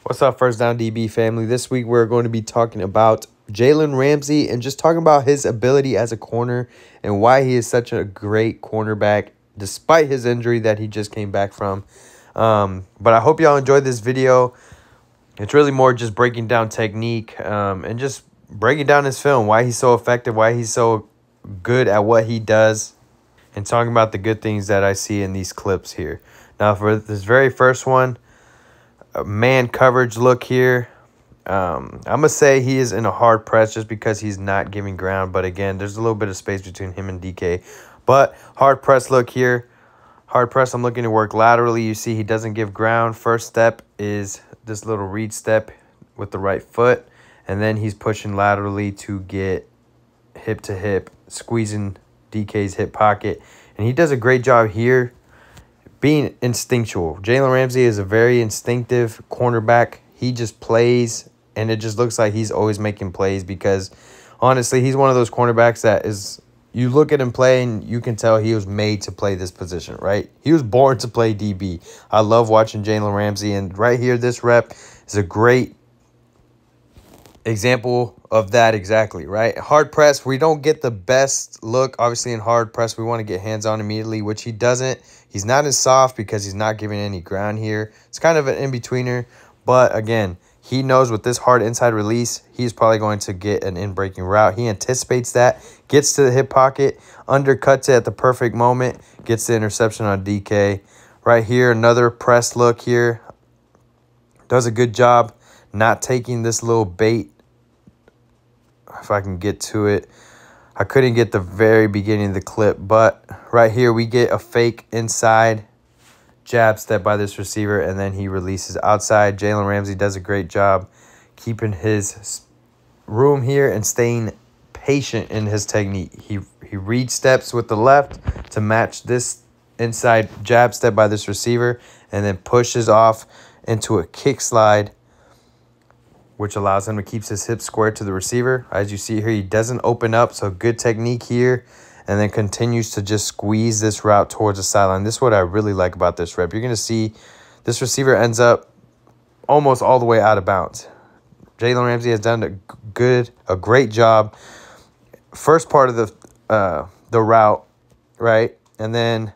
What's up, First Down DB family? This week we're going to be talking about Jalen Ramsey and just talking about his ability as a corner and why he is such a great cornerback despite his injury that he just came back from. But I hope y'all enjoyed this video. It's really more just breaking down technique and just breaking down his film, why he's so effective, why he's so good at what he does, and talking about the good things that I see in these clips here. Now, for this very first one, man coverage look here. I'm going to say he is in a hard press just because he's not giving ground. But again, there's a little bit of space between him and DK. But hard press look here. Hard press, I'm looking to work laterally. You see he doesn't give ground. First step is this little read step with the right foot. And then he's pushing laterally to get hip to hip, squeezing DK's hip pocket. And he does a great job here being instinctual. Jalen Ramsey is a very instinctive cornerback. He just plays, and it just looks like he's always making plays because, honestly, he's one of those cornerbacks that is, you look at him play, and you can tell he was made to play this position, right? He was born to play DB. I love watching Jalen Ramsey, and right here, this rep is a great example of that exactly, right? Hard press, we don't get the best look. Obviously, in hard press, we want to get hands-on immediately, which he doesn't. He's not as soft because he's not giving any ground here. It's kind of an in-betweener, but again, he knows with this hard inside release, he's probably going to get an in-breaking route. He anticipates that, gets to the hip pocket, undercuts it at the perfect moment, gets the interception on DK. Right here, another press look here. Does a good job not taking this little bait. If I can get to it. I couldn't get the very beginning of the clip, but right here we get a fake inside jab step by this receiver, and then he releases outside. Jalen Ramsey does a great job keeping his room here and staying patient in his technique. He read steps with the left to match this inside jab step by this receiver, and then pushes off into a kick slide, which allows him to keep his hips square to the receiver. As you see here, he doesn't open up, so good technique here, and then continues to just squeeze this route towards the sideline. This is what I really like about this rep. You're going to see this receiver ends up almost all the way out of bounds. Jalen Ramsey has done a great job. First part of the route, right, and then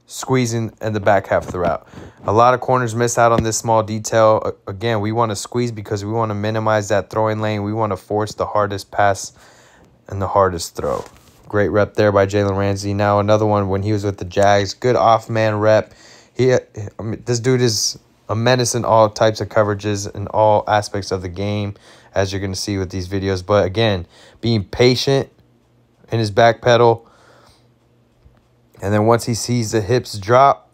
squeezing in the back half of the route. A lot of corners miss out on this small detail. Again, we want to squeeze because we want to minimize that throwing lane. We want to force the hardest pass and the hardest throw. Great rep there by Jalen Ramsey. Now another one when he was with the Jags. Good off-man rep. This dude is a menace in all types of coverages and all aspects of the game, as you're going to see with these videos. But again, being patient in his back pedal. And then once he sees the hips drop,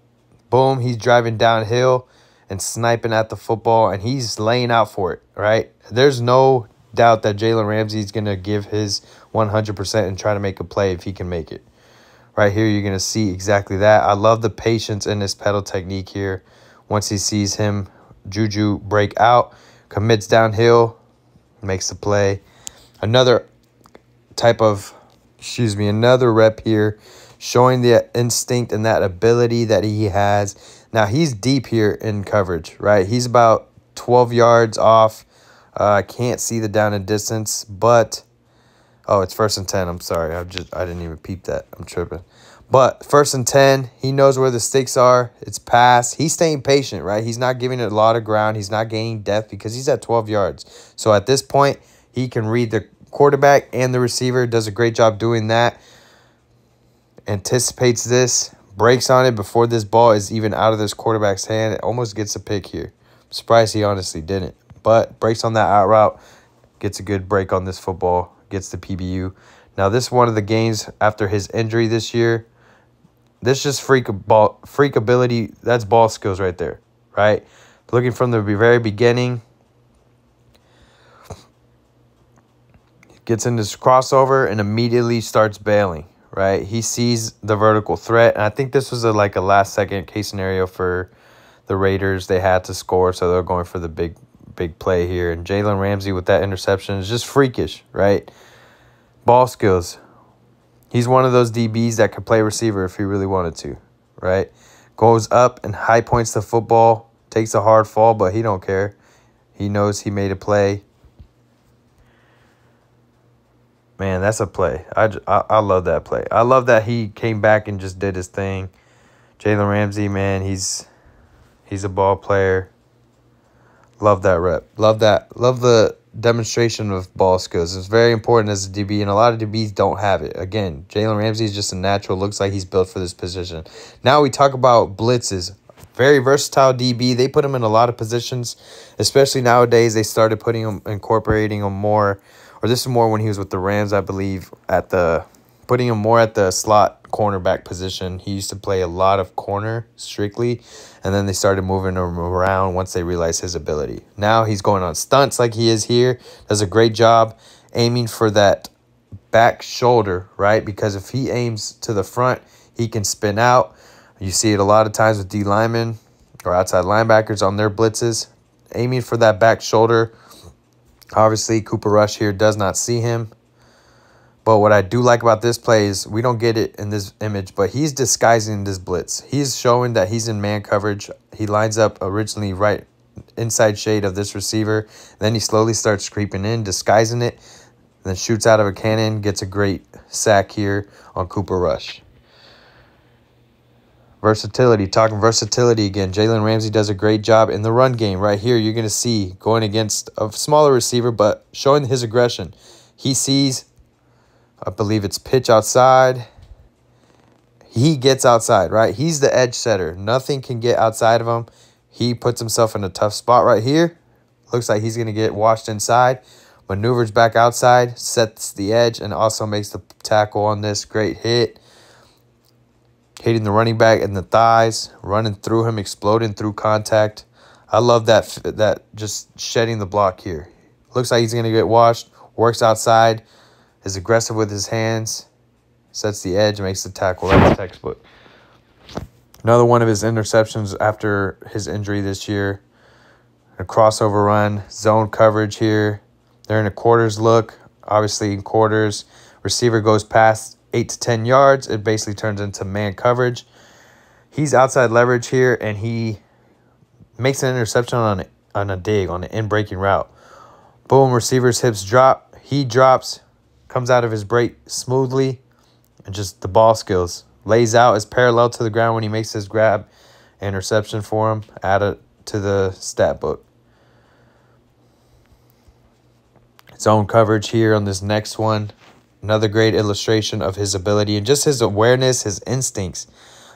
boom, he's driving downhill and sniping at the football, and he's laying out for it, right? There's no doubt that Jalen Ramsey is going to give his 100% and try to make a play if he can make it. Right here, you're going to see exactly that. I love the patience in his pedal technique here. Once he sees him, Juju break out, commits downhill, makes the play. Another rep here, showing the instinct and that ability that he has. Now, he's deep here in coverage, right? He's about 12 yards off. I can't see the down and distance, but oh, it's 1st and 10. I'm sorry. I didn't even peep that. I'm tripping. But 1st and 10, he knows where the stakes are. It's pass. He's staying patient, right? He's not giving it a lot of ground. He's not gaining depth because he's at 12 yards. So at this point, he can read the quarterback and the receiver. Does a great job doing that. Anticipates this, breaks on it before this ball is even out of this quarterback's hand. It almost gets a pick here. I'm surprised he honestly didn't. But breaks on that out route, gets a good break on this football, gets the PBU. Now, this is one of the games after his injury this year. This just freak ability. That's ball skills right there, right? Looking from the very beginning. Gets in this crossover and immediately starts bailing. Right, he sees the vertical threat, and I think this was a last-second case scenario for the Raiders. They had to score, so they're going for the big play here. And Jalen Ramsey with that interception is just freakish, right? Ball skills. He's one of those DBs that could play receiver if he really wanted to, right? Goes up and high points the football, takes a hard fall, but he don't care. He knows he made a play. Man, that's a play. I love that play. I love that he came back and just did his thing. Jalen Ramsey, man, he's a ball player. Love that rep. Love that. Love the demonstration of ball skills. It's very important as a DB, and a lot of DBs don't have it. Again, Jalen Ramsey is just a natural. Looks like he's built for this position. Now we talk about blitzes. Very versatile DB. They put him in a lot of positions, especially nowadays. They started incorporating him more. Or this is more when he was with the Rams, I believe, putting him more at the slot cornerback position. He used to play a lot of corner strictly, and then they started moving him around once they realized his ability. Now he's going on stunts like he is here. Does a great job aiming for that back shoulder, right? Because if he aims to the front, he can spin out. You see it a lot of times with D linemen or outside linebackers on their blitzes, aiming for that back shoulder. Obviously, Cooper Rush here does not see him. But what I do like about this play is we don't get it in this image, but he's disguising this blitz. He's showing that he's in man coverage. He lines up originally right inside shade of this receiver. Then he slowly starts creeping in, disguising it, then shoots out of a cannon, gets a great sack here on Cooper Rush. Versatility, talking versatility again. Jalen Ramsey does a great job in the run game. Right here, you're going to see going against a smaller receiver, but showing his aggression. He sees, I believe it's pitch outside. He gets outside, right? He's the edge setter. Nothing can get outside of him. He puts himself in a tough spot right here. Looks like he's going to get washed inside. Maneuvers back outside, sets the edge, and also makes the tackle on this. Great hit. Hitting the running back in the thighs, running through him, exploding through contact. I love that just shedding the block here. Looks like he's going to get washed. Works outside. Is aggressive with his hands. Sets the edge, makes the tackle. That's textbook. Another one of his interceptions after his injury this year. A crossover run. Zone coverage here. They're in a quarters look. Obviously in quarters. Receiver goes past 8 to 10 yards. It basically turns into man coverage. He's outside leverage here, and he makes an interception on a dig, on an in-breaking route. Boom, receiver's hips drop. He drops, comes out of his break smoothly, and just the ball skills. Lays out, is parallel to the ground when he makes his grab. Interception for him. Add it to the stat book. Zone coverage here on this next one. Another great illustration of his ability and just his awareness, his instincts.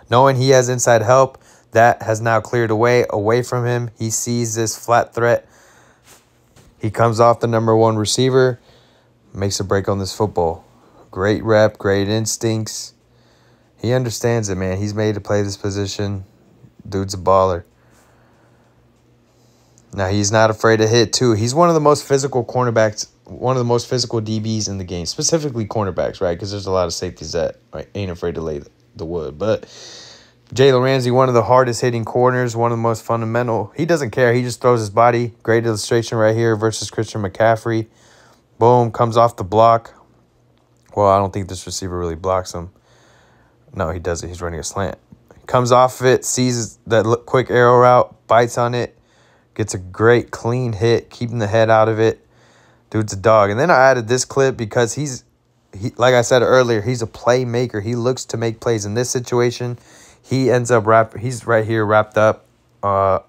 Knowing he has inside help, that has now cleared away from him. He sees this flat threat. He comes off the #1 receiver, makes a break on this football. Great rep, great instincts. He understands it, man. He's made to play this position. Dude's a baller. Now, he's not afraid to hit, too. He's one of the most physical cornerbacks, one of the most physical DBs in the game, specifically cornerbacks, right? Because there's a lot of safeties that ain't afraid to lay the wood. But Jalen Ramsey, one of the hardest hitting corners, one of the most fundamental. He doesn't care. He just throws his body. Great illustration right here versus Christian McCaffrey. Boom, comes off the block. Well, I don't think this receiver really blocks him. No, he doesn't. He's running a slant. Comes off of it, sees that quick arrow route, bites on it. Gets a great clean hit, keeping the head out of it. Dude's a dog. And then I added this clip because he like I said earlier, he's a playmaker. He looks to make plays. In this situation, he ends up he's right here wrapped up. I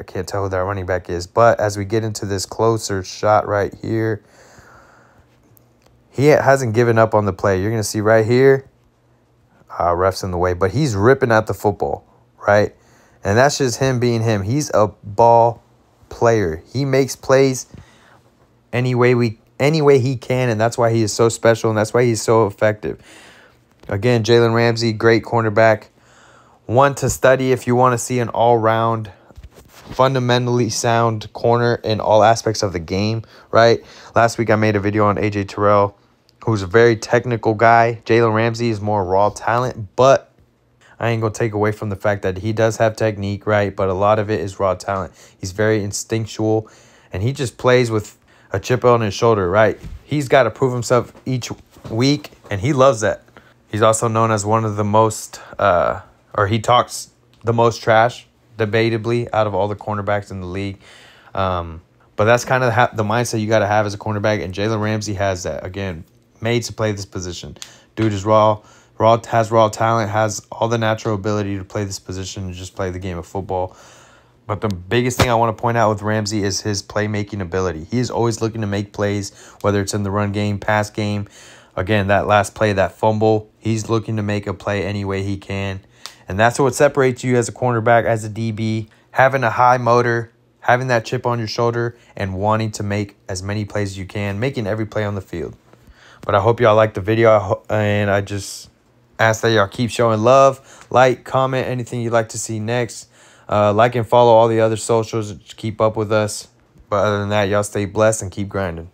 can't tell who that running back is. But as we get into this closer shot right here, he hasn't given up on the play. You're going to see right here, ref's in the way, but he's ripping at the football, right? And that's just him being him. He's a ball player. He makes plays any way he can, and that's why he is so special, and that's why he's so effective. Again, Jalen Ramsey, great cornerback. One to study if you want to see an all-round, fundamentally sound corner in all aspects of the game, right? Last week I made a video on A.J. Terrell, who's a very technical guy. Jalen Ramsey is more raw talent, but I ain't going to take away from the fact that he does have technique, right? But a lot of it is raw talent. He's very instinctual, and he just plays with a chip on his shoulder, right? He's got to prove himself each week, and he loves that. He's also known as one of the most, he talks the most trash, debatably, out of all the cornerbacks in the league. But that's kind of the mindset you got to have as a cornerback, and Jalen Ramsey has that. Again, made to play this position. Dude is has raw talent, has all the natural ability to play this position and just play the game of football. But the biggest thing I want to point out with Ramsey is his playmaking ability. He is always looking to make plays, whether it's in the run game, pass game. Again, that last play, that fumble, he's looking to make a play any way he can. And that's what separates you as a cornerback, as a DB, having a high motor, having that chip on your shoulder, and wanting to make as many plays as you can, making every play on the field. But I hope y'all liked the video, and I just ask that y'all keep showing love, like, comment, anything you'd like to see next. Like and follow all the other socials to keep up with us. But other than that, y'all stay blessed and keep grinding.